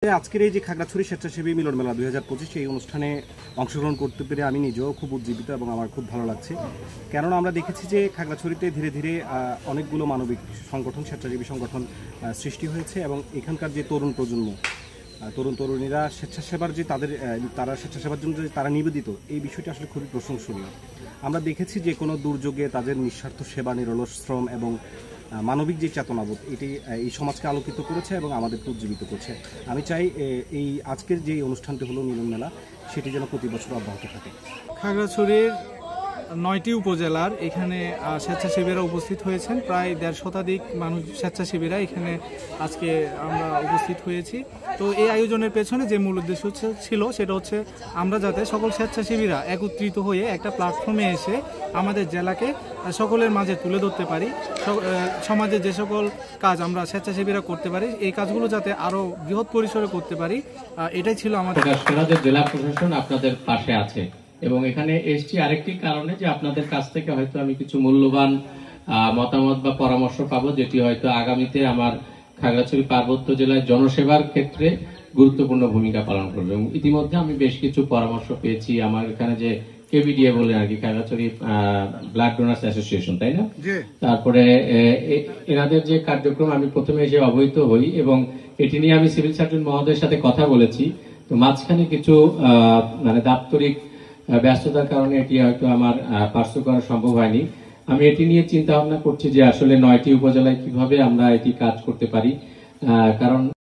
আজকের এই যে খাগড়াছড়ি স্বেচ্ছাসেবী মিলন মেলা 2025 এই অনুষ্ঠানে অংশগ্রহণ করতে পেরে আমি নিজেও খুব উজ্জীবিত এবং আমার খুব ভালো লাগছে। কেননা আমরা দেখেছি যে খাগড়াছড়িতে ধীরে ধীরে অনেকগুলো মানবিক সংগঠন, স্বেচ্ছাসেবী সংগঠন সৃষ্টি হয়েছে এবং এখানকার যে তরুণ প্রজন্ম, তরুণ তরুণীরা স্বেচ্ছাসেবার যে তারা স্বেচ্ছাসেবার জন্য যে তারা নিবেদিত, এই বিষয়টি আসলে খুবই প্রশংসনীয়। আমরা দেখেছি যে কোনো দুর্যোগে তাদের নিঃস্বার্থ সেবা, নিরলস শ্রম এবং মানবিক যে চেতনাবোধ, এটি এই সমাজকে আলোকিত করেছে এবং আমাদেরকে উজ্জীবিত করছে। আমি চাই এই আজকের যে অনুষ্ঠানটি হলো মিলন মেলা, সেটি যেন প্রতি বছর অব্যাহত থাকে। খাগড়াছড়ির 9টি উপজেলার এখানে স্বেচ্ছাসেবীরা উপস্থিত হয়েছেন। প্রায় 1.5 শতাধিক মানুষ স্বেচ্ছাসেবীরা এখানে আজকে আমরা উপস্থিত হয়েছি। তো এই আয়োজনের পেছনে যে মূল উদ্দেশ্য ছিল সেটা হচ্ছে আমরা যাতে সকল স্বেচ্ছাসেবীরা একত্রিত হয়ে একটা প্ল্যাটফর্মে এসে আমাদের জেলাকে সকলের মাঝে তুলে ধরতে পারি। সমাজে যে সকল কাজ আমরা স্বেচ্ছাসেবীরা করতে পারি, এই কাজগুলো যাতে আরও বৃহৎ পরিসরে করতে পারি, এটাই ছিল আমাদের। জেলা প্রশাসন আপনাদের পাশে আছে এবং এখানে এসছি আরেকটি কারণে যে আপনাদের কাছ থেকে হয়তো আমি কিছু মূল্যবান মতামত বা পরামর্শ পাবো, যেটি হয়তো আগামীতে আমার খাগড়াছড়ি পার্বত্য জেলায় জনসেবার ক্ষেত্রে গুরুত্বপূর্ণ ভূমিকা পালন করবে। এবং ইতিমধ্যে আমি বেশ কিছু পরামর্শ পেয়েছি। আমার এখানে যে কেবিডিএ বলে আর কি, খাগড়াছড়ি ব্লাড ডোনার্স অ্যাসোসিয়েশন, তাই না? তারপরে এনাদের যে কার্যক্রম, আমি প্রথমে এসে অবহিত হই এবং এটি নিয়ে আমি সিভিল সার্জন মহোদয়ের সাথে কথা বলেছি। তো মাঝখানে কিছু মানে দাপ্তরিক ব্যস্ততার কারণে এটি হয়তো আমার পার্শ্ব করা সম্ভব হয়নি। আমি এটি নিয়ে চিন্তা ভাবনা করছি যে আসলে 9টি উপজেলায় কিভাবে আমরা এটি কাজ করতে পারি, কারণ